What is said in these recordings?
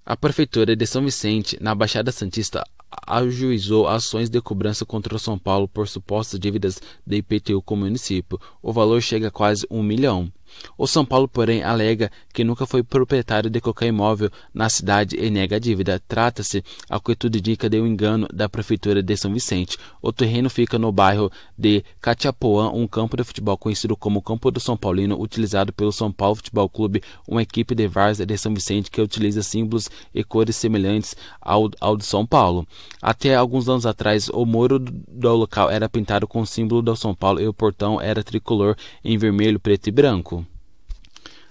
A Prefeitura de São Vicente, na Baixada Santista, ajuizou ações de cobrança contra o São Paulo por supostas dívidas de IPTU com o município. O valor chega a quase 1 milhão. O São Paulo, porém, alega que nunca foi proprietário de qualquer imóvel na cidade e nega a dívida. Trata-se, ao que tudo indica, de um engano da Prefeitura de São Vicente. O terreno fica no bairro de Catiapoã, um campo de futebol conhecido como Campo do São Paulino, utilizado pelo São Paulo Futebol Clube, uma equipe de várzea de São Vicente que utiliza símbolos e cores semelhantes ao do São Paulo. Até alguns anos atrás, o muro do local era pintado com o símbolo do São Paulo e o portão era tricolor em vermelho, preto e branco.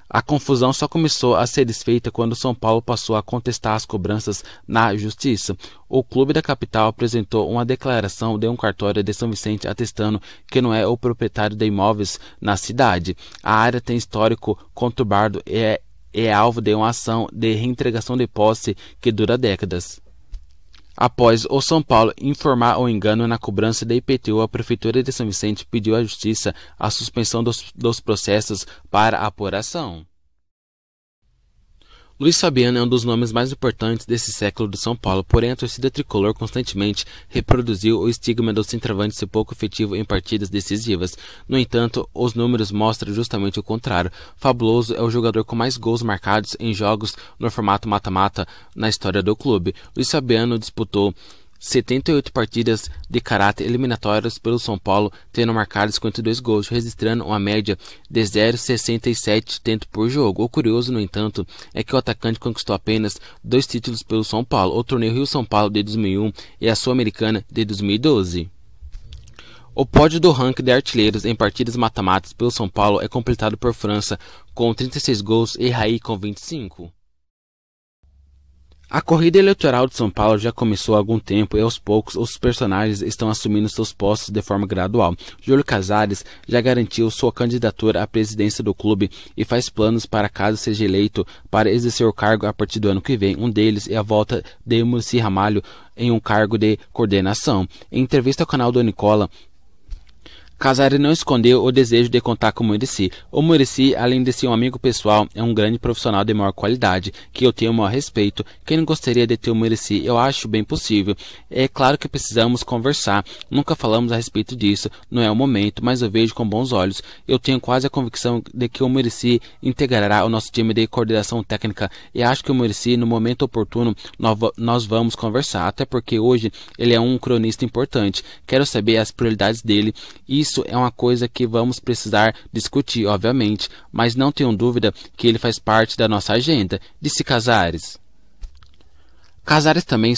A confusão só começou a ser desfeita quando o São Paulo passou a contestar as cobranças na justiça. O clube da capital apresentou uma declaração de um cartório de São Vicente atestando que não é o proprietário de imóveis na cidade. A área tem histórico conturbado e é alvo de uma ação de reintegração de posse que dura décadas. Após o São Paulo informar o engano na cobrança da IPTU, a Prefeitura de São Vicente pediu à Justiça a suspensão dos processos para apuração. Luiz Fabiano é um dos nomes mais importantes desse século do São Paulo, porém a torcida tricolor constantemente reproduziu o estigma do centroavante ser pouco efetivo em partidas decisivas. No entanto, os números mostram justamente o contrário. Fabuloso é o jogador com mais gols marcados em jogos no formato mata-mata na história do clube. Luiz Fabiano disputou 78 partidas de caráter eliminatórias pelo São Paulo, tendo marcado 52 gols, registrando uma média de 0,67 tentos por jogo. O curioso, no entanto, é que o atacante conquistou apenas 2 títulos pelo São Paulo, o Torneio Rio-São Paulo de 2001 e a Sul-Americana de 2012. O pódio do ranking de artilheiros em partidas mata-matas pelo São Paulo é completado por França, com 36 gols, e Raí com 25. A corrida eleitoral de São Paulo já começou há algum tempo e aos poucos os personagens estão assumindo seus postos de forma gradual. Júlio Casares já garantiu sua candidatura à presidência do clube e faz planos para, caso seja eleito, para exercer o cargo a partir do ano que vem. Um deles é a volta de Muricy Ramalho em um cargo de coordenação. Em entrevista ao canal do Nicola, Casares não escondeu o desejo de contar com o Muricy. O Muricy, além de ser um amigo pessoal, é um grande profissional de maior qualidade, que eu tenho o maior respeito. Quem não gostaria de ter o Muricy? Eu acho bem possível. É claro que precisamos conversar. Nunca falamos a respeito disso. Não é o momento, mas eu vejo com bons olhos. Eu tenho quase a convicção de que o Muricy integrará o nosso time de coordenação técnica e acho que o Muricy, no momento oportuno, nós vamos conversar. Até porque hoje ele é um cronista importante. Quero saber as prioridades dele. Isso é uma coisa que vamos precisar discutir, obviamente, mas não tenham dúvida que ele faz parte da nossa agenda, disse Casares. Casares também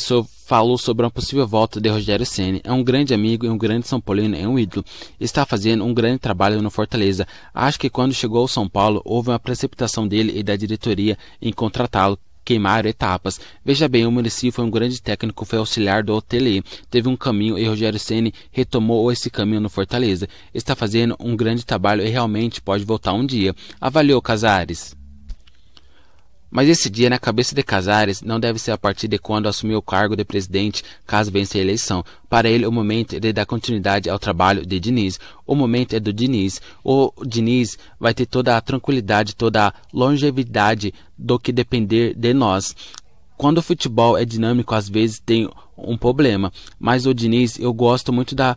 falou sobre uma possível volta de Rogério Ceni. É um grande amigo e um grande São Paulino, é um ídolo. Está fazendo um grande trabalho no Fortaleza. Acho que quando chegou ao São Paulo, houve uma precipitação dele e da diretoria em contratá-lo. Queimaram etapas. Veja bem, o Muricy foi um grande técnico, foi auxiliar do Otelier, teve um caminho e Rogério Ceni retomou esse caminho no Fortaleza. Está fazendo um grande trabalho e realmente pode voltar um dia, avaliou Casares. Mas esse dia, na cabeça de Casares, não deve ser a partir de quando assumiu o cargo de presidente, caso vença a eleição. Para ele, o momento é de dar continuidade ao trabalho de Diniz. O momento é do Diniz. O Diniz vai ter toda a tranquilidade, toda a longevidade do que depender de nós. Quando o futebol é dinâmico, às vezes tem um problema. Mas o Diniz, eu gosto muito da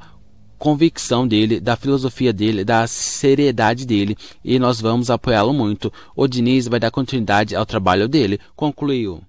convicção dele, da filosofia dele, da seriedade dele, e nós vamos apoiá-lo muito. O Diniz vai dar continuidade ao trabalho dele, concluiu.